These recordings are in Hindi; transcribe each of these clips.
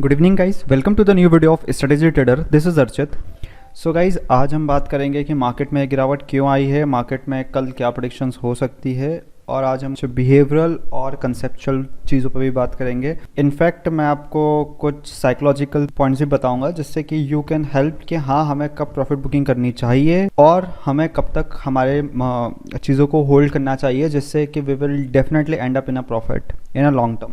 Good evening guys, welcome to the new video of strategy trader. This is Archit. So guys, आज हम बात करेंगे कि मार्केट में गिरावट क्यों आई है, मार्केट में कल क्या प्रेडिक्शंस हो सकती है, और आज हम बिहेवियरल और कंसेप्चुअल चीज़ों पर भी बात करेंगे। इनफैक्ट मैं आपको कुछ साइकोलॉजिकल पॉइंट्स भी बताऊंगा जिससे कि यू कैन हेल्प कि हाँ, हमें कब प्रॉफिट बुकिंग करनी चाहिए और हमें कब तक हमारे चीज़ों को होल्ड करना चाहिए, जिससे कि we will definitely end up in a profit in a long term.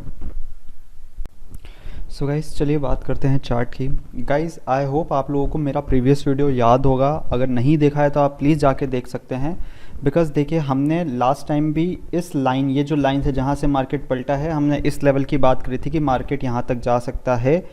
So guys, चलिए बात करते हैं चार्ट की। गाइस, आई होप आप लोगों को मेरा प्रीवियस वीडियो याद होगा। अगर नहीं देखा है तो आप प्लीज़ जाके देख सकते हैं, बिकॉज देखिए हमने लास्ट टाइम भी इस लाइन, ये जो लाइन है जहाँ से मार्केट पलटा है, हमने इस लेवल की बात करी थी कि मार्केट यहाँ तक जा सकता है।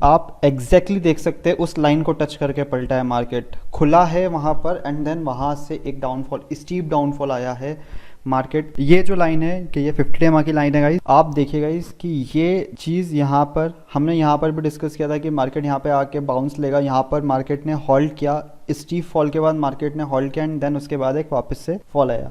आप एग्जैक्टली देख सकते हैं उस लाइन को टच करके पलटा है, मार्केट खुला है वहाँ पर, एंड देन वहाँ से एक डाउनफॉल, स्टीप डाउनफॉल आया है मार्केट। ये जो लाइन है कि ये 50 डे की लाइन है गाइस, आप देखिए गाइस कि ये चीज़ यहाँ पर हमने यहाँ पर भी डिस्कस किया था कि मार्केट यहाँ पे आके बाउंस लेगा। यहाँ पर मार्केट ने होल्ड किया, स्टीप फॉल के बाद मार्केट ने होल्ड किया, एंड देन उसके बाद एक वापस से फॉल आया।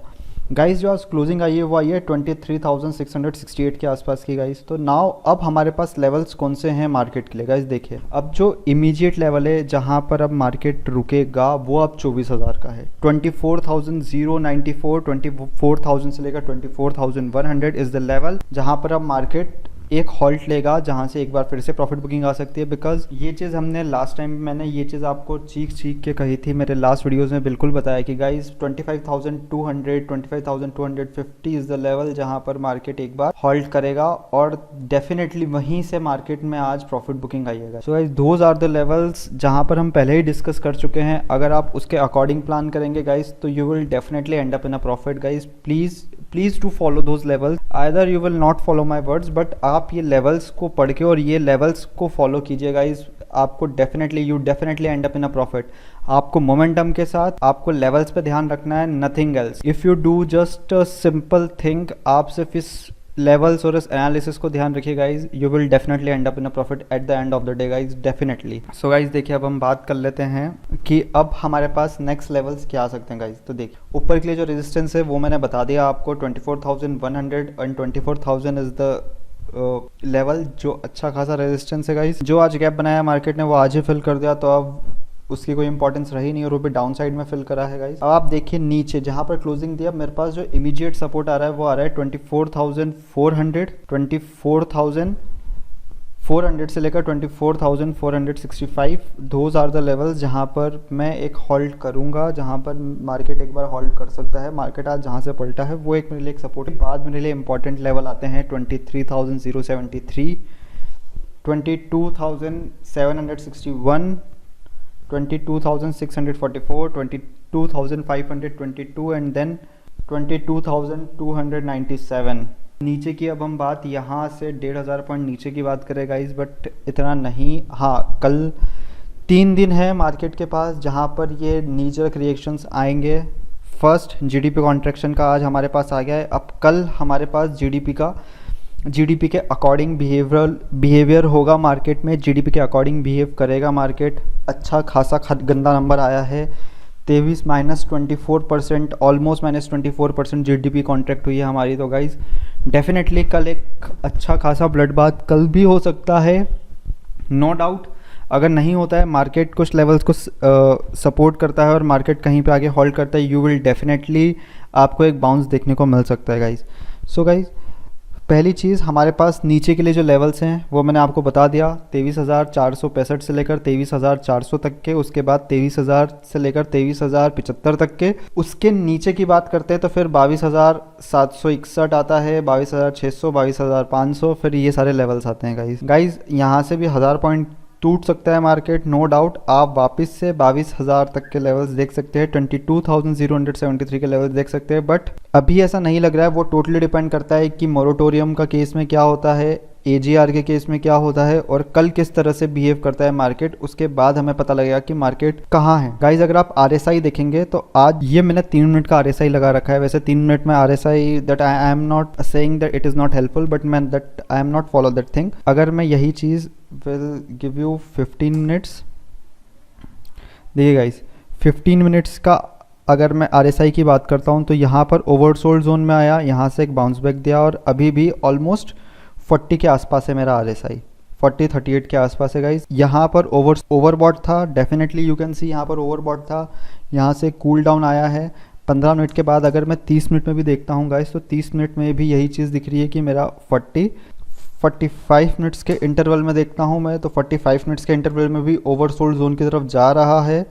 गाइस, जो आज क्लोजिंग आई है वो आई है 23,668 के आसपास की गाइस। तो नाउ अब हमारे पास लेवल्स कौन से हैं मार्केट के लिए गाइस? देखिए, अब जो इमीडिएट लेवल है जहां पर अब मार्केट रुकेगा वो अब 24,000 का है। 24,094, 24,000 से लेकर 24,100 इज द लेवल जहां पर अब मार्केट एक हॉल्ट लेगा, जहां से एक बार फिर से प्रॉफिट बुकिंग आ सकती है। बिकॉज ये चीज़ हमने लास्ट टाइम, मैंने ये चीज़ आपको चीख के कही थी, मेरे लास्ट वीडियोस में बिल्कुल बताया कि गाइस 25,200, 25,250 इज़ द लेवल जहां पर मार्केट एक बार हॉल्ट करेगा, और डेफिनेटली वहीं से मार्केट में आज प्रॉफिट बुकिंग आइएगा। So guys, those are the levels जहां पर हम पहले ही डिस्कस कर चुके हैं। अगर आप उसके अकॉर्डिंग प्लान करेंगे गाइस तो you will definitely end up in a profit guys. Please to follow those levels. Either you will not follow my words, but आप ये लेवल्स को पढ़ के और ये लेवल्स को फॉलो कीजिए गाइस। आपको you definitely end up in a profit. आपको मोमेंटम के साथ आपको लेवल्स पे ध्यान रखना है, nothing else. If you do just a simple thing, आप सिर्फ इस लेवल्स और इस एनालिसिस को ध्यान रखिए guys, you will definitely end up in a profit at the end of the day guys, definitely. So guys देखिए, अब हम बात कर लेते हैं कि अब हमारे पास नेक्स्ट लेवल्स क्या आ सकते हैं गाइज। तो देखिए, ऊपर के लिए जो रेजिस्टेंस है वो मैंने बता दिया आपको, 24,100 एंड 24,000 इज द लेवल जो अच्छा खासा रेजिस्टेंस है गाइज। जो आज गैप बनाया मार्केट ने वो आज ही फिल कर दिया, तो अब उसकी कोई इंपॉर्टेंस रही नहीं और वो भी डाउन साइड में फिल करा है गाइस। अब आप देखिए नीचे जहां पर क्लोजिंग दिया, मेरे पास जो इमीडिएट सपोर्ट आ रहा है वो आ रहा है 24,400, 24,400 से लेकर 24,465। दोज आर द लेवल्स जहां पर मैं एक होल्ड करूंगा, जहां पर मार्केट एक बार होल्ड कर सकता है। मार्केट आज जहां से पलटा है वो एक मेरे लिए एक सपोर्ट है। बाद मेरे लिए इंपॉर्टेंट लेवल आते हैं 23,073, 22,761, 22,644, 22,522 एंड देन 22,297। नीचे की अब हम बात यहाँ से 1,500 पॉइंट नीचे की बात करें गाइस, बट इतना नहीं। हाँ, कल 3 दिन है मार्केट के पास जहाँ पर ये नीजर्क रिएक्शंस आएंगे। फर्स्ट जीडीपी कॉन्ट्रैक्शन का आज हमारे पास आ गया है। अब कल हमारे पास जीडीपी के अकॉर्डिंग बिहेवियर होगा मार्केट में, जीडीपी के अकॉर्डिंग बिहेव करेगा मार्केट। अच्छा खासा गंदा नंबर आया है, 23 -24%, ऑलमोस्ट -24% जीडीपी कॉन्ट्रैक्ट हुई है हमारी। तो गाइज डेफिनेटली कल एक अच्छा खासा ब्लड बाथ कल भी हो सकता है, नो डाउट। अगर नहीं होता है, मार्केट कुछ लेवल्स को सपोर्ट करता है और मार्केट कहीं पे आगे होल्ड करता है, यू विल डेफिनेटली आपको एक बाउंस देखने को मिल सकता है गाइज। सो गाइज, पहली चीज़ हमारे पास नीचे के लिए जो लेवल्स हैं वो मैंने आपको बता दिया, 23,465 से लेकर 23,400 तक के, उसके बाद 23,000 से लेकर 23,075 तक के। उसके नीचे की बात करते हैं तो फिर 22,761 आता है, 22,600, 22,500, फिर ये सारे लेवल्स आते हैं गाइज। यहाँ से भी 1000 पॉइंट टूट सकता है मार्केट, नो डाउट। आप वापस से 22,000 तक के लेवल्स देख सकते हैं, 22,073 के लेवल्स देख सकते हैं, बट अभी ऐसा नहीं लग रहा है। वो टोटली डिपेंड करता है कि मोरेटोरियम का केस में क्या होता है, एजीआर के केस में क्या होता है, और कल किस तरह से बिहेव करता है मार्केट। उसके बाद हमें पता लगेगा कि मार्केट कहाँ है गाइज। अगर आप आरएसआई देखेंगे तो आज ये मैंने 3 मिनट का आरएसआई लगा रखा है। वैसे 3 मिनट में RSI, that I am not saying that it is not helpful, but मैं that I am not follow that thing. अगर मैं यही चीज़ विल गिव यू 15 मिनट्स, देखिए गाइज 15 मिनट्स का अगर मैं आरएसआई की बात करता हूँ तो यहाँ पर ओवरसोल्ड जोन में आया, यहाँ से एक बाउंस बैक दिया, और अभी भी ऑलमोस्ट 40 के आसपास है मेरा आरएसआई। 40-38 के आसपास है गाइस। यहाँ पर ओवरबॉट था, डेफिनेटली यू कैन सी यहाँ पर ओवरबॉट था। यहाँ से कूल डाउन आया है 15 मिनट के बाद। अगर मैं 30 मिनट में भी देखता हूँ गाइस, तो 30 मिनट में भी यही चीज़ दिख रही है कि मेरा 45 मिनट्स के इंटरवल में देखता हूँ मैं, तो 45 मिनट्स के इंटरवल में भी ओवरसोल्ड जोन की तरफ जा रहा है।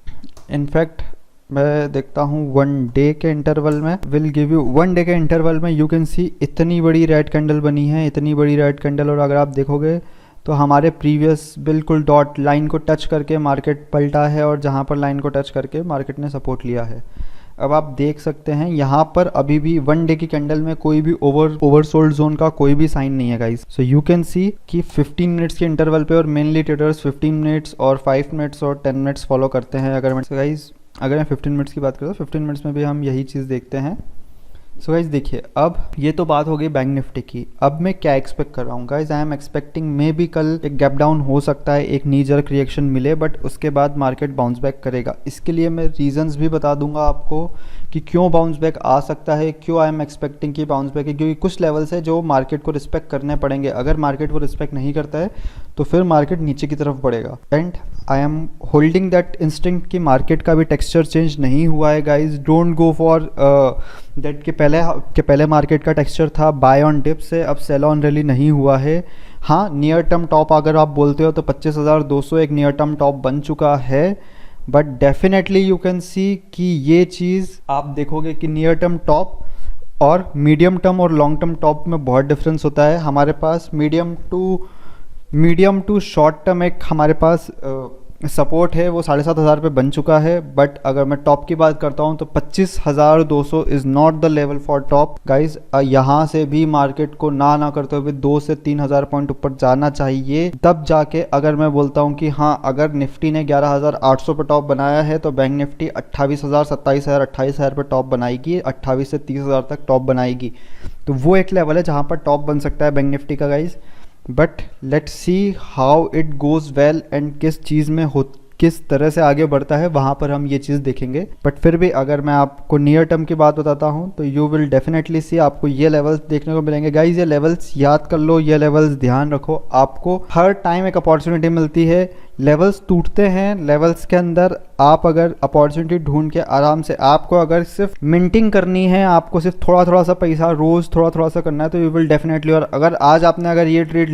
इनफैक्ट मैं देखता हूँ 1 डे के इंटरवल में, विल गिव यू 1 डे के इंटरवल में यू कैन सी इतनी बड़ी रेड कैंडल बनी है, इतनी बड़ी रेड कैंडल। और अगर आप देखोगे तो हमारे प्रीवियस बिल्कुल डॉट लाइन को टच करके मार्केट पलटा है, और जहाँ पर लाइन को टच करके मार्केट ने सपोर्ट लिया है। अब आप देख सकते हैं यहाँ पर अभी भी 1 डे की कैंडल में कोई भी ओवरसोल्ड जोन का कोई भी साइन नहीं है guys. So you can see कि 15 मिनट्स के इंटरवल पे, और मेनली ट्रेडर्स 15 मिनट्स और 5 मिनट्स और 10 मिनट्स फॉलो करते हैं। अगर मैं 15 मिनट्स की बात करूँ तो 15 मिनट्स में भी हम यही चीज़ देखते हैं। सो गाइज देखिए, अब ये तो बात हो गई बैंक निफ्टी की। अब मैं क्या एक्सपेक्ट कर रहा हूँ गाइज, आई एम एक्सपेक्टिंग मे भी कल एक गैप डाउन हो सकता है, एक नी जर्क रिएक्शन मिले, बट उसके बाद मार्केट बाउंस बैक करेगा। इसके लिए मैं रीजंस भी बता दूंगा आपको कि क्यों बाउंस बैक आ सकता है, क्यों आई एम एक्सपेक्टिंग कि बाउंस बैक है। क्योंकि कुछ लेवल्स है जो मार्केट को रिस्पेक्ट करने पड़ेंगे। अगर मार्केट वो रिस्पेक्ट नहीं करता है तो फिर मार्केट नीचे की तरफ बढ़ेगा। And I am holding that instinct कि मार्केट का भी टेक्सचर चेंज नहीं हुआ है guys. Don't go for that के पहले मार्केट का टेक्सचर था बाय ऑन डिप से, अब सेल ऑन रैली नहीं हुआ है। हाँ, नियर टर्म टॉप अगर आप बोलते हो तो 25,200 एक नियर टर्म टॉप बन चुका है, but definitely you can see कि ये चीज़ आप देखोगे कि नियर टर्म टॉप और मीडियम टर्म और लॉन्ग टर्म टॉप में बहुत डिफरेंस होता है। हमारे पास मीडियम टू शॉर्ट टर्म एक हमारे पास सपोर्ट है, वो 7,500 पे बन चुका है। बट अगर मैं टॉप की बात करता हूँ तो 25,200 is not the level for top guys. यहाँ से भी मार्केट को ना करते हुए 2 से 3,000 पॉइंट ऊपर जाना चाहिए, तब जाके अगर मैं बोलता हूँ कि हाँ, अगर निफ्टी ने 11,800 पे टॉप बनाया है तो बैंक निफ्टी 28,000, 27,000, 28,000 पे टॉप बनाएगी, 28 से 30,000 तक टॉप बनाएगी। तो वो एक लेवल है जहाँ पर टॉप बन सकता है बैंक निफ्टी का guys. But let's see how it goes well and किस तरह से आगे बढ़ता है, वहाँ पर हम ये चीज़ देखेंगे। बट फिर भी अगर मैं आपको नियर टर्म की बात बताता हूँ तो यू विल डेफिनेटली सी आपको ये लेवल्स देखने को मिलेंगे गाइज। ये लेवल्स याद कर लो, ये लेवल्स ध्यान रखो। आपको हर टाइम एक अपॉर्चुनिटी मिलती है, लेवल्स टूटते हैं, लेवल्स के अंदर आप अगर अपॉर्चुनिटी ढूंढ के आराम से, आपको अगर सिर्फ मिंटिंग करनी है, आपको सिर्फ थोड़ा सा पैसा रोज़ थोड़ा सा करना है, तो यू विल डेफिनेटली। और अगर आज आपने अगर ये ट्रेड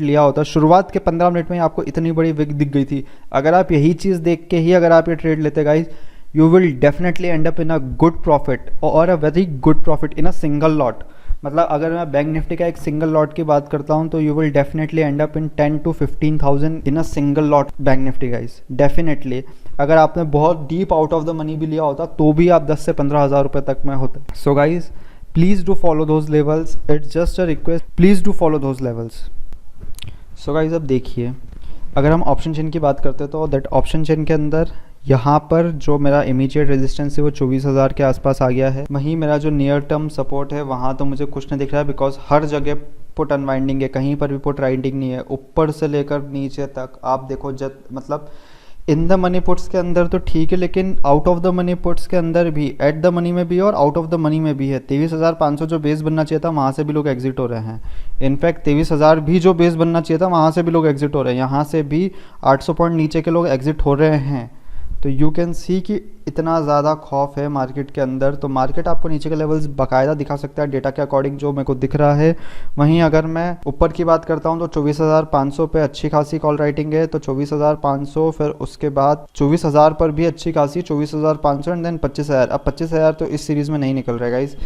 लिया होता, शुरुआत के 15 मिनट में आपको इतनी बड़ी विक दिख गई थी, अगर आप यही चीज़ देख के ही अगर आप ये ट्रेड लेते guys, you will definitely end up in a good profit और a very good profit in a single lot. मतलब अगर मैं बैंक निफ्टी का एक सिंगल लॉट की बात करता हूँ तो you will definitely end up in 10 to 15,000 in a single lot bank Nifty guys, definitely. अगर आपने बहुत deep out of the money भी लिया होता तो भी आप 10 से 15,000 रुपये तक में होते। So guys please do follow those levels, it's just a request, please do follow those levels. So guys अब देखिए, अगर हम ऑप्शन चेन की बात करते हैं तो दैट ऑप्शन चेन के अंदर यहाँ पर जो मेरा इमीडिएट रेजिस्टेंस है वो 24,000 के आसपास आ गया है। वहीं मेरा जो नियर टर्म सपोर्ट है वहाँ तो मुझे कुछ नहीं दिख रहा है, बिकॉज हर जगह पुट अनवाइंडिंग है, कहीं पर भी पुट राइंडिंग नहीं है। ऊपर से लेकर नीचे तक आप देखो, मतलब इन द मनी पुट्स के अंदर तो ठीक है, लेकिन out of the money puts के अंदर भी, एट द मनी में भी और आउट ऑफ द मनी में भी है। 23,500 जो बेस बनना चाहिए था वहाँ से भी लोग एग्जिट हो रहे हैं। इनफैक्ट 23,000 भी जो बेस बनना चाहिए था वहाँ से भी लोग एग्जिट हो रहे हैं। यहाँ से भी 800 पॉइंट नीचे के लोग एग्जिट हो रहे हैं। तो यू कैन सी कि इतना ज़्यादा खौफ है मार्केट के अंदर। तो मार्केट आपको नीचे के लेवल्स बाकायदा दिखा सकता है डेटा के अकॉर्डिंग जो मेरे को दिख रहा है। वहीं अगर मैं ऊपर की बात करता हूं तो 24,500 पे अच्छी खासी कॉल राइटिंग है, तो 24,500, फिर उसके बाद 24,000 पर भी अच्छी खासी 24,500 एंड देन 25,000। अब 25,000 तो इस सीरीज़ में नहीं निकल रहा है गाइस।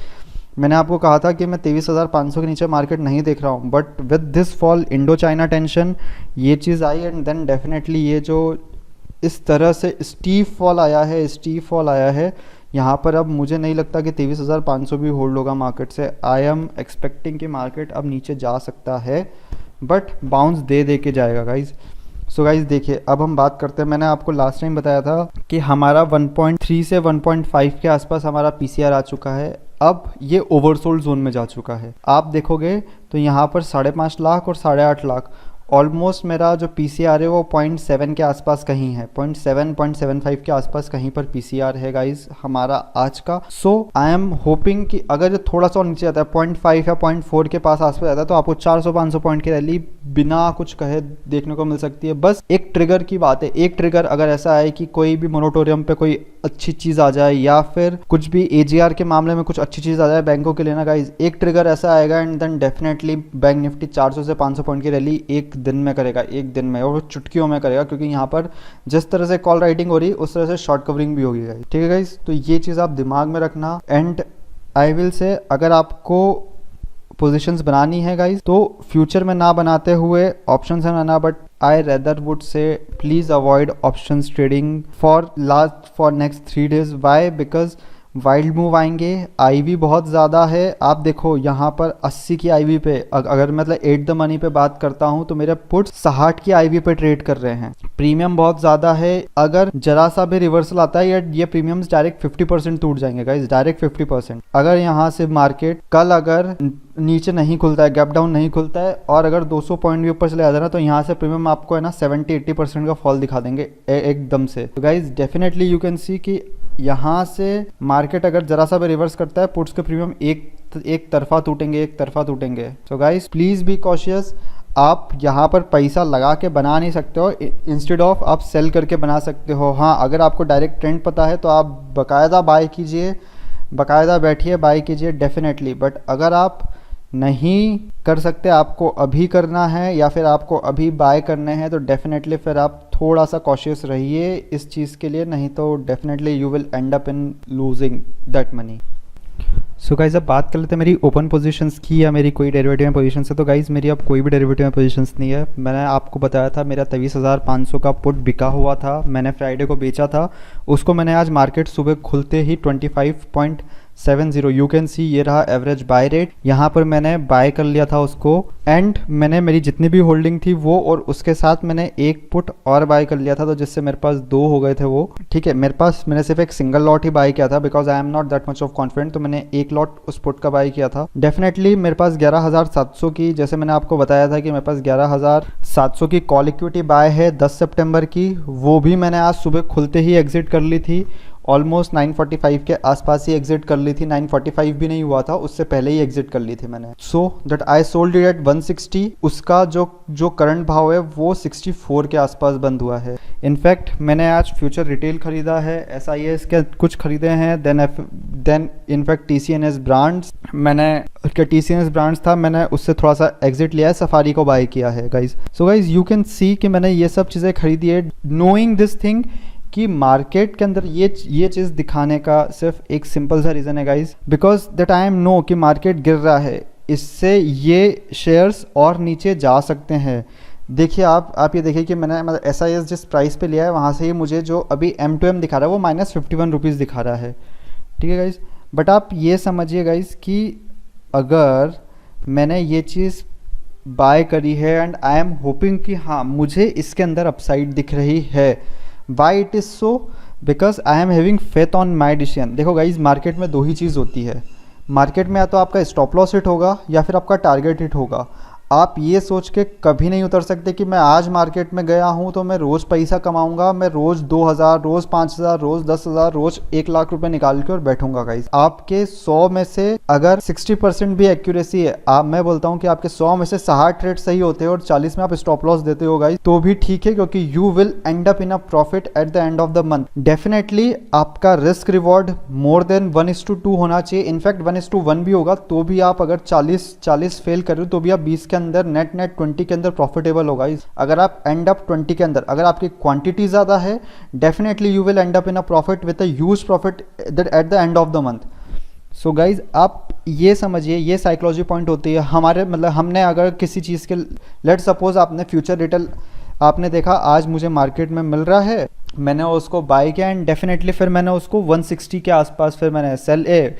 मैंने आपको कहा था कि मैं 23,500 के नीचे मार्केट नहीं देख रहा हूँ, but with this fall Indo China tension ये चीज़ आई, एंड देन डेफिनेटली ये जो इस तरह से स्टीप फॉल आया है यहाँ पर, अब मुझे नहीं लगता कि 23,500 भी होल्ड होगा मार्केट से। आई एम एक्सपेक्टिंग कि मार्केट अब नीचे जा सकता है, बट बाउंस दे के जाएगा गाइज। सो गाइज देखिए, अब हम बात करते हैं, मैंने आपको लास्ट टाइम बताया था कि हमारा 1.3 से 1.5 के आसपास हमारा पीसीआर आ चुका है। अब ये ओवरसोल्ड जोन में जा चुका है। आप देखोगे तो यहाँ पर 5.5 लाख और 8.5 लाख ऑलमोस्ट मेरा जो पीसीआर है वो 0.7 के आसपास कहीं है, 0.7 0.75 के आसपास कहीं पर पीसीआर है गाइज हमारा आज का। सो आई एम होपिंग कि अगर थोड़ा सा नीचे आता है 0.5 या 0.4 के पास आसपास आता है तो आपको 400-500 पॉइंट की रैली बिना कुछ कहे देखने को मिल सकती है। बस एक ट्रिगर की बात है, एक ट्रिगर अगर ऐसा है कि कोई भी मोरेटोरियम पे कोई अच्छी चीज आ जाए या फिर कुछ भी एजीआर के मामले में कुछ अच्छी चीज आ जाए बैंकों के लिए ना गाइज, एक ट्रिगर ऐसा आएगा and then definitely bank Nifty 400 से 500 पॉइंट की रैली एक दिन में करेगा, एक दिन में, और चुटकियों में करेगा, क्योंकि यहाँ पर जिस तरह से कॉल राइटिंग हो रही उस तरह से शॉर्ट कवरिंग भी होगी गाइज। ठीक है गाइज, तो ये चीज़ आप दिमाग में रखना। एंड आई विल से अगर आपको पोजीशंस बनानी है गाइज तो फ्यूचर में ना बनाते हुए ऑप्शंस है ना, but I rather would say please avoid options trading for next 3 days। Why? Because wild move आएंगे, आईवी बहुत ज़्यादा है। आप देखो यहाँ पर 80 की आईवी पे, अगर मतलब 8 द मनी पे बात करता हूँ तो मेरे पुट्स 60 की आईवी पे ट्रेड कर रहे हैं। प्रीमियम बहुत ज़्यादा है, अगर जरा सा भी रिवर्सल आता है ये प्रीमियम्स डायरेक्ट 50% टूट जाएंगे गाइज, डायरेक्ट 50%। अगर यहाँ से मार्केट कल अगर नीचे नहीं खुलता है, गैप डाउन नहीं खुलता है और अगर 200 पॉइंट भी ऊपर चले जाता है ना, तो यहाँ से प्रीमियम आपको है ना 70-80% का फॉल दिखा देंगे एकदम से। तो guys definitely you can see कि यहाँ से मार्केट अगर जरा सा भी रिवर्स करता है पुट्स के प्रीमियम एक तरफा टूटेंगे। So guys please be cautious. आप यहाँ पर पैसा लगा के बना नहीं सकते हो, इंस्टेड ऑफ आप सेल करके बना सकते हो। हाँ, अगर आपको डायरेक्ट ट्रेंड पता है तो आप बाकायदा बाय कीजिए, बाकायदा बैठिए बाय कीजिए डेफिनेटली। बट अगर आप नहीं कर सकते, आपको अभी करना है या फिर आपको अभी बाय करने हैं, तो डेफिनेटली फिर आप थोड़ा सा कॉशियस रहिए इस चीज़ के लिए, नहीं तो definitely you will and up in losing that money. So guys अब बात कर लेते हैं मेरी ओपन पोजीशंस की या मेरी कोई डेरिवेटिव में पोजीशंस है। तो गाइज मेरी अब कोई भी डेरिवेटिव में पोजीशंस नहीं है। मैंने आपको बताया था मेरा 23,500 का पुट बिका हुआ था, मैंने फ्राइडे को बेचा था उसको। मैंने आज मार्केट सुबह खुलते ही 25.70 यू कैन सी ये रहा एवरेज बाय रेट, यहाँ पर मैंने बाय कर लिया था उसको। एंड मैंने मेरी जितनी भी होल्डिंग थी वो और उसके साथ मैंने एक पुट और बाय कर लिया था, तो जिससे मेरे पास 2 हो गए थे वो। ठीक है, मैंने सिर्फ एक सिंगल लॉट ही बाय किया था because I am not that much of confident, तो मैंने एक लॉट उस पुट का बाय किया था। डेफिनेटली मेरे पास 11,700 की, जैसे मैंने आपको बताया था कि मेरे पास 11,700 की कॉल इक्विटी बाय है 10 सितंबर की, वो भी मैंने आज सुबह खुलते ही एग्जिट कर ली थी। ऑलमोस्ट 945 के आसपास ही एग्जिट कर ली थी, 945 भी नहीं हुआ था, उससे पहले ही एग्जिट कर ली थी मैंने। So that I sold it at 160। उसका जो करंट भाव है वो 64 के आसपास बंद हुआ है। इनफैक्ट मैंने आज फ्यूचर रिटेल खरीदा है, SIS के कुछ खरीदे हैं, देन इनफैक्ट TCNS ब्रांड्स, मैंने TCNS ब्रांड्स था, मैंने उससे थोड़ा सा एग्जिट लिया है, सफारी को बाय किया है guys. So guys you can see कि मैंने ये सब चीज़ें खरीदी है नोइंग दिस थिंग कि मार्केट के अंदर ये चीज़ दिखाने का सिर्फ एक सिंपल सा रीज़न है guys, because that I am know कि मार्केट गिर रहा है, इससे ये शेयर्स और नीचे जा सकते हैं। देखिए आप ये देखिए कि मैंने मतलब SIS जिस प्राइस पे लिया है वहाँ से ही मुझे जो अभी M2M दिखा रहा है वो -51 रुपीज़ दिखा रहा है। ठीक है गाइज, बट आप ये समझिए गाइज कि अगर मैंने ये चीज़ बाय करी है एंड आई एम होपिंग कि हाँ मुझे इसके अंदर अपसाइड दिख रही है। Why it is so? Because I am having faith on my decision। देखो गाइज मार्केट में 2 ही चीज़ होती है, मार्केट में या तो आपका स्टॉप लॉस हिट होगा या फिर आपका टारगेट हिट होगा। आप ये सोच के कभी नहीं उतर सकते कि मैं आज मार्केट में गया हूँ तो मैं रोज़ पैसा कमाऊंगा, मैं रोज़ 2,000, रोज़ 5,000, रोज़ 10,000, रोज़ 1 लाख रुपए निकाल के और बैठूंगा गाइज। आपके 100 में से अगर 60% भी एक्यूरेसी है, मैं बोलता हूँ कि आपके 100 में से 60 ट्रेड सही होते हैं और 40 में आप स्टॉप लॉस देते हो गाइज, तो भी ठीक है, क्योंकि you will and up in a profit at the end of the month. Definitely आपका रिस्क रिवॉर्ड मोर देन 1:2 होना चाहिए, इनफैक्ट 1:1 भी होगा तो भी आप अगर 40 फेल कर रहे हो तो भी आप 20 के अंदर नेट 20 के अंदर प्रॉफिटेबल होगा। अगर आप एंड अप 20 के अंदर, अगर आपकी क्वांटिटी ज़्यादा है, definitely you will and up in a profit with a huge profit at the end of the month. So guys आप ये समझिए, ये साइकोलॉजी पॉइंट होती है हमारे, मतलब हमने अगर किसी चीज़ के, लेट सपोज आपने फ्यूचर रिटेल आपने देखा आज मुझे मार्केट में मिल रहा है, मैंने उसको बाय किया एंड डेफिनेटली फिर मैंने उसको 160 के आसपास फिर मैंने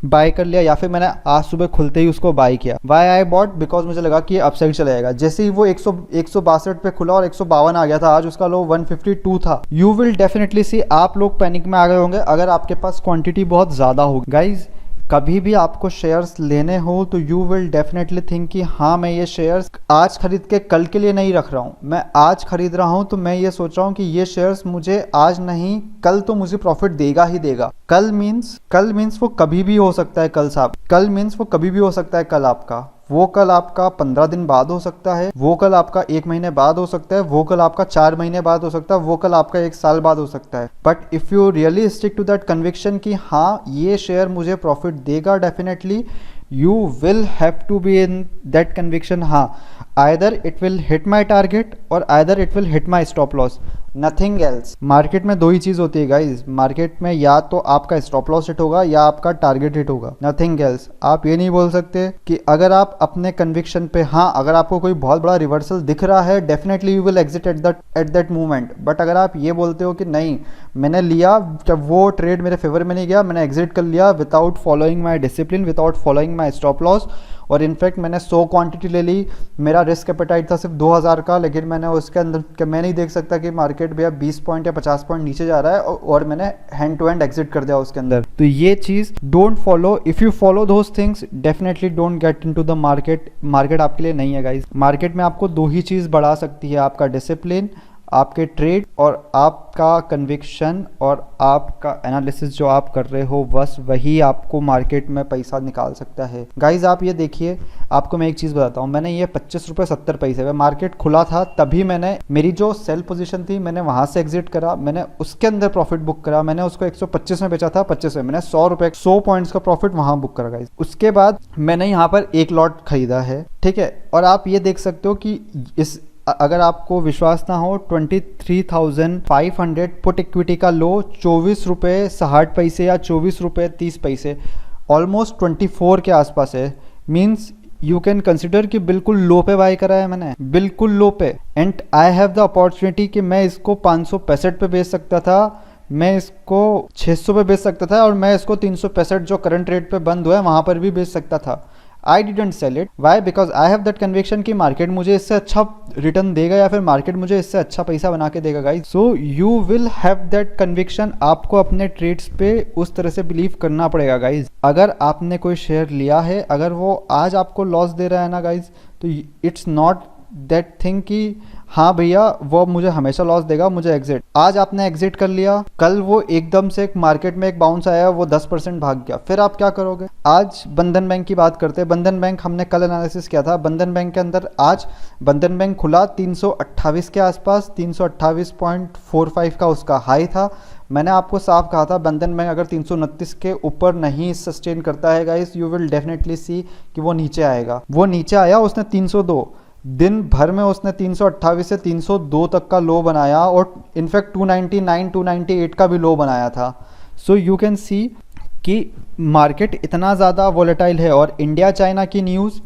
बाय कर लिया, या फिर मैंने आज सुबह खुलते ही उसको बाय किया। Y I bought? बिकॉज मुझे लगा कि अपसाइड चला जाएगा। जैसे ही वो 162 पे खुला और 152 आ गया था, आज उसका लो 152 था। यू विल डेफिनेटली सी आप लोग पैनिक में आ गए होंगे अगर आपके पास क्वांटिटी बहुत ज़्यादा होगी। गाइज कभी भी आपको शेयर्स लेने हो तो यू विल डेफिनेटली थिंक कि हाँ मैं ये शेयर्स आज खरीद के कल के लिए नहीं रख रहा हूँ, मैं आज खरीद रहा हूँ तो मैं ये सोच रहा हूँ कि ये शेयर्स मुझे आज नहीं कल तो मुझे प्रॉफिट देगा ही देगा। कल मीन्स वो कभी भी हो सकता है। कल साहब कल मीन्स वो कभी भी हो सकता है। कल आपका वो कल आपका 15 दिन बाद हो सकता है, वो कल आपका 1 महीने बाद हो सकता है, वो कल आपका 4 महीने बाद हो सकता है, वो कल आपका 1 साल बाद हो सकता है। But if you really stick to that conviction कि हाँ ये शेयर मुझे प्रॉफिट देगा definitely, you will have to be in that conviction. हाँ, either it will hit my target और either it will hit my stop loss, nothing else. Market में दो ही चीज़ होती है गाइज, मार्केट में या तो आपका स्टॉप लॉस हिट होगा या आपका टारगेट हिट होगा, नथिंग एल्स। आप ये नहीं बोल सकते कि अगर आप अपने कन्विक्शन पे, हाँ अगर आपको कोई बहुत बड़ा रिवर्सल दिख रहा है definitely you will exit at that moment. But अगर आप ये बोलते हो कि नहीं मैंने लिया, जब वो ट्रेड मेरे फेवर में नहीं गया मैंने एग्जिट कर लिया without following my discipline, without following my stop loss, और इनफैक्ट मैंने 100 क्वांटिटी ले ली, मेरा रिस्क एपेटाइट था सिर्फ 2000 का, लेकिन मैंने उसके अंदर मैं नहीं देख सकता कि मार्केट भैया 20 पॉइंट या 50 पॉइंट नीचे जा रहा है और मैंने हैंड टू हैंड एग्जिट कर दिया उसके अंदर। तो ये चीज़ don't follow. If you follow those things definitely don't get into the market. Market आपके लिए नहीं है गाइज। मार्केट में आपको दो ही चीज़ बढ़ा सकती है, आपका डिसिप्लिन, आपके ट्रेड और आपका कन्विक्शन और आपका एनालिसिस जो आप कर रहे हो, बस वही आपको मार्केट में पैसा निकाल सकता है। गाइज आप ये देखिए, आपको मैं एक चीज़ बताता हूँ, मैंने ये 25 रुपये 70 पैसे में मार्केट खुला था तभी मैंने मेरी जो सेल पोजीशन थी मैंने वहाँ से एग्जिट करा, मैंने उसके अंदर प्रॉफिट बुक करा, मैंने उसको 125 में बेचा था 25 में, मैंने 100 रुपये 100 पॉइंट्स का प्रॉफिट वहाँ बुक करा गाइज। उसके बाद मैंने यहाँ पर एक लॉट खरीदा है, ठीक है। और आप ये देख सकते हो कि इस अगर आपको विश्वास ना हो 23,500 पुट इक्विटी का लो 24 रुपये 60 पैसे या 24 रुपये 30 पैसे, ऑलमोस्ट 24 के आसपास है। मीन्स यू कैन कंसिडर कि बिल्कुल लो पे बाय करा है मैंने, बिल्कुल लो पे। And I have the opportunity कि मैं इसको 565 पे बेच सकता था, मैं इसको 600 पे बेच सकता था और मैं इसको 365 जो करंट रेट पे बंद हुआ है वहाँ पर भी बेच सकता था। I didn't sell it, why? Because I have that conviction कि मार्केट मुझे इससे अच्छा रिटर्न देगा या फिर मार्केट मुझे इससे अच्छा पैसा बना के देगा guys. So you will have that conviction. आपको अपने ट्रेड्स पे उस तरह से बिलीव करना पड़ेगा गाइज। अगर आपने कोई शेयर लिया है, अगर वो आज आपको लॉस दे रहा है ना गाइज, तो इट्स नॉट दैट थिंग कि हाँ भैया वो मुझे हमेशा लॉस देगा, मुझे एग्जिट। आज आपने एग्जिट कर लिया, कल वो एकदम से मार्केट में एक बाउंस आया, वो 10% भाग गया, फिर आप क्या करोगे? आज बंधन बैंक की बात करते हैं। बंधन बैंक हमने कल एनालिसिस किया था। बंधन बैंक के अंदर आज बंधन बैंक खुला 328 के आसपास, 328.45 का उसका हाई था। मैंने आपको साफ कहा था बंधन बैंक अगर 329 के ऊपर नहीं सस्टेन करता है गाइस, यू विल डेफिनेटली सी कि वो नीचे आएगा। वो नीचे आया, उसने 302 दिन भर में उसने 328 से 302 तक का लो बनाया और इनफैक्ट 299 298 का भी लो बनाया था। सो यू कैन सी कि मार्केट इतना ज़्यादा वोलेटाइल है। और इंडिया चाइना की न्यूज़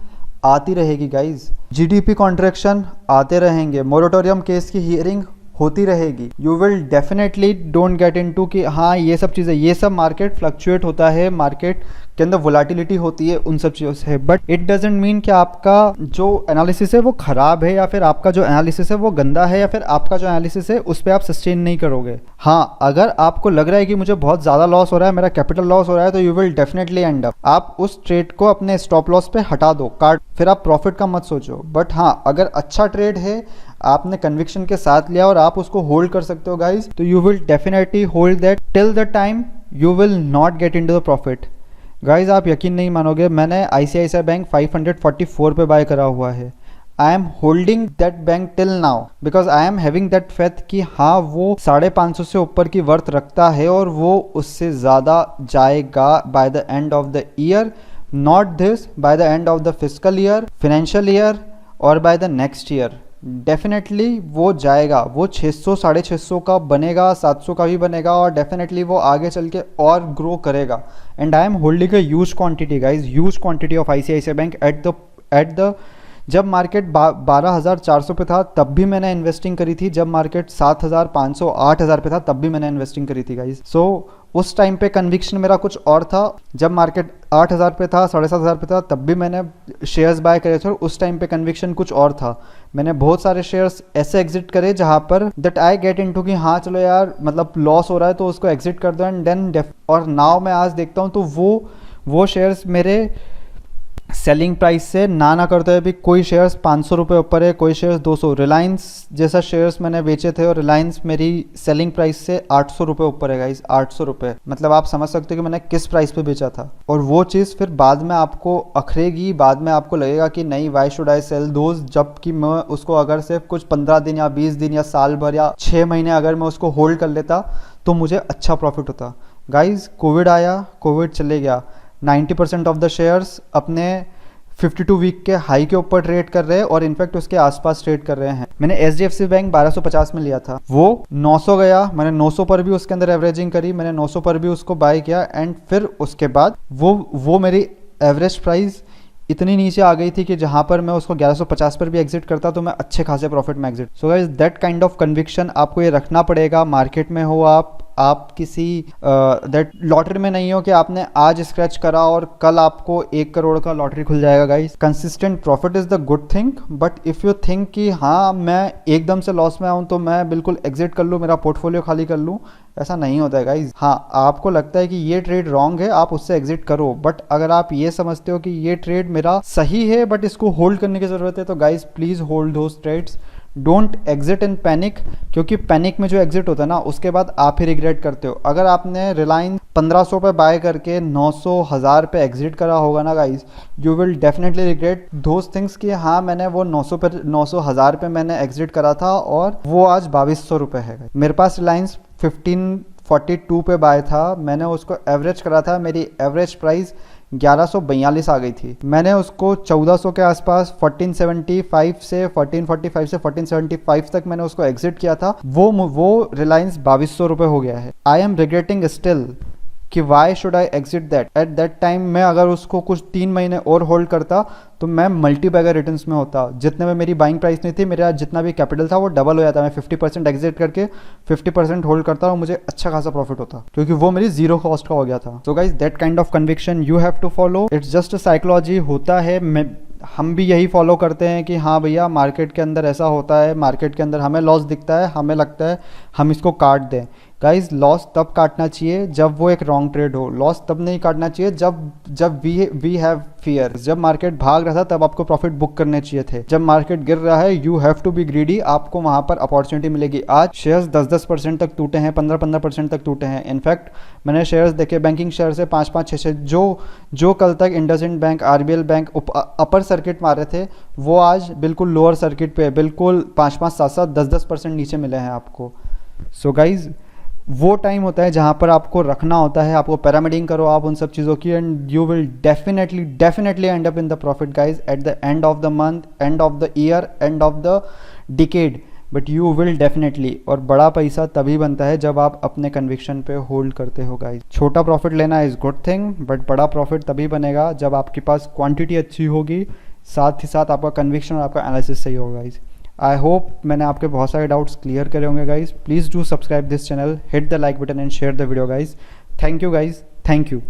आती रहेगी गाइज, जीडीपी कॉन्ट्रैक्शन आते रहेंगे, मोरेटोरियम केस की हियरिंग होती रहेगी। You will definitely don't get into कि हाँ ये सब चीज़ें, ये सब मार्केट फ्लक्चुएट होता है, मार्केट के अंदर वोलाटिलिटी होती है, उन सब चीज़ों से। बट इट डजेंट मीन कि आपका जो एनालिसिस है वो ख़राब है या फिर आपका जो एनालिसिस है वो गंदा है या फिर आपका जो एनालिसिस है उस पर आप सस्टेन नहीं करोगे। हाँ, अगर आपको लग रहा है कि मुझे बहुत ज़्यादा लॉस हो रहा है, मेरा कैपिटल लॉस हो रहा है, तो you will definitely end up. आप उस ट्रेड को अपने स्टॉप लॉस पे हटा दो, काट, फिर आप प्रॉफिट का मत सोचो। बट हाँ, अगर अच्छा ट्रेड है, आपने कन्विक्शन के साथ लिया और आप उसको होल्ड कर सकते हो गाइज, तो you will definitely hold that till the time you will not gate into the profit. Guys आप यकीन नहीं मानोगे, मैंने ICICI बैंक 544 पे बाय करा हुआ है। I am holding that bank till now because I am having that faith कि हाँ वो 550 से ऊपर की वर्थ रखता है और वो उससे ज़्यादा जाएगा by the end of the year, not this, by the end of the physical year, financial year और by the next year. Definitely वो जाएगा, वो 600 650 का बनेगा, 700 का भी बनेगा और डेफिनेटली वो आगे चल के और ग्रो करेगा। And I am holding a huge quantity guys, huge quantity of ICICI bank at the जब मार्केट 12,400 पे था तब भी मैंने इन्वेस्टिंग करी थी, जब मार्केट 7,500 8,000 पे था तब भी मैंने इन्वेस्टिंग करी थी गाइज। सो उस टाइम पे कन्विक्शन मेरा कुछ और था। जब मार्केट 8,000 पे था, 7,500 पे था, तब भी मैंने शेयर्स बाय करे थे और उस टाइम पे कन्विक्शन कुछ और था। मैंने बहुत सारे शेयर्स ऐसे एग्जिट करे जहाँ पर दैट आई गेट इनटू कि हाँ चलो यार मतलब लॉस हो रहा है तो उसको एग्जिट कर दो एंड देन और नाउ मैं आज देखता हूँ तो वो शेयर्स मेरे सेलिंग प्राइस से ना करते हुए भी कोई शेयर्स 500 रुपये ऊपर है, कोई शेयर्स 200। रिलायंस जैसा शेयर्स मैंने बेचे थे और रिलायंस मेरी सेलिंग प्राइस से 800 रुपये ऊपर है गाइस, 800 रुपये। मतलब आप समझ सकते हो कि मैंने किस प्राइस पे बेचा था। और वो चीज़ फिर बाद में आपको अखरेगी, बाद में आपको लगेगा कि नहीं why should I sell those, जबकि मैं उसको अगर सिर्फ कुछ 15 दिन या 20 दिन या साल भर या 6 महीने अगर मैं उसको होल्ड कर लेता तो मुझे अच्छा प्रॉफिट होता। गाइज कोविड आया, कोविड चले गया, 90% ऑफ द शेयर्स अपने 52 वीक के हाई के ऊपर ट्रेड कर रहे हैं और इनफैक्ट उसके आसपास ट्रेड कर रहे हैं। मैंने एचडीएफसी बैंक 1250 में लिया था, वो 900 गया, मैंने 900 पर भी उसके अंदर एवरेजिंग करी, मैंने 900 पर भी उसको बाय किया एंड फिर उसके बाद वो मेरी एवरेज प्राइस इतनी नीचे आ गई थी कि जहां पर मैं उसको 1150 पर भी एग्जिट करता तो मैं अच्छे खासे प्रॉफिट में exit. So guys that kind of conviction आपको ये रखना पड़ेगा। मार्केट में हो आप किसी दैट लॉटरी में नहीं हो कि आपने आज स्क्रैच करा और कल आपको 1 करोड़ का लॉटरी खुल जाएगा। Guys consistent profit is the good thing, but if you think कि हाँ मैं एकदम से लॉस में आऊँ तो मैं बिल्कुल एग्जिट कर लूँ, मेरा पोर्टफोलियो खाली कर लूँ, ऐसा नहीं होता है गाइज। हाँ आपको लगता है कि ये ट्रेड रॉन्ग है, आप उससे एग्जिट करो, बट अगर आप ये समझते हो कि ये ट्रेड मेरा सही है बट इसको होल्ड करने की ज़रूरत है तो guys please hold those trades, don't exit in panic, क्योंकि पैनिक में जो एग्जिट होता है ना उसके बाद आप ही रिग्रेट करते हो। अगर आपने रिलायंस 1500 पे बाय करके 900 1000 पे एग्जिट करा होगा ना guys, you will definitely regret those things कि हाँ मैंने वो 900 1000 पे मैंने एग्जिट करा था और वो आज 2200 रुपये है। मेरे पास रिलायंस 1542 पे बाय था, मैंने उसको एवरेज करा था, मेरी एवरेज प्राइस 1142 आ गई थी। मैंने उसको 1400 के आसपास 1475 से 1445 से 1475 तक मैंने उसको एग्जिट किया था। वो रिलायंस 2200 रुपये हो गया है। आई एम रिग्रेटिंग स्टिल कि Y should I exit that at that time. मैं अगर उसको कुछ 3 महीने और होल्ड करता तो मैं मल्टी बैगर रिटर्न्स में होता। जितने में मेरी बाइंग प्राइस नहीं थी, मेरा जितना भी कैपिटल था वो डबल हो जाता। मैं 50% एग्जिट करके 50% होल्ड करता और मुझे अच्छा खासा प्रॉफिट होता, क्योंकि वो मेरी जीरो कॉस्ट का हो गया था। So guys that kind of conviction you have to follow, it's just psychology होता है। हम भी यही फॉलो करते हैं कि हाँ भैया मार्केट के अंदर ऐसा होता है, मार्केट के अंदर हमें लॉस दिखता है, हमें लगता है हम इसको काट दें। गाइज लॉस तब काटना चाहिए जब वो एक रॉन्ग ट्रेड हो, लॉस तब नहीं काटना चाहिए जब वी हैव फियर। जब मार्केट भाग रहा था तब आपको प्रॉफिट बुक करने चाहिए थे। जब मार्केट गिर रहा है you have to be greedy, आपको वहां पर अपॉर्चुनिटी मिलेगी। आज शेयर्स 10% तक टूटे हैं, 15% तक टूटे हैं। इनफैक्ट मैंने शेयर्स देखे, बैंकिंग शेयर से 5-5, 6-6 जो कल तक IndusInd bank, RBL bank upper circuit मारे थे वो आज बिल्कुल लोअर सर्किट पे बिल्कुल 5-5, 7-7, 10% नीचे मिले हैं आपको। सो गाइज वो टाइम होता है जहाँ पर आपको रखना होता है, आपको पैरामीडिंग करो आप उन सब चीज़ों की and you will definitely end up in the profit guys at the end of the month, and of the year, and of the decade, but you will definitely. और बड़ा पैसा तभी बनता है जब आप अपने कन्विक्शन पे होल्ड करते हो गाइज। छोटा प्रॉफिट लेना इज़ गुड थिंग, बट बड़ा प्रॉफिट तभी बनेगा जब आपके पास क्वांटिटी अच्छी होगी, साथ ही साथ आपका कन्विक्शन और आपका एनालिसिस सही होगा गाइज। आई होप मैंने आपके बहुत सारे डाउट्स क्लियर करे होंगे guys. Please do subscribe this channel, hit the like button and share the video guys. Thank you guys, thank you.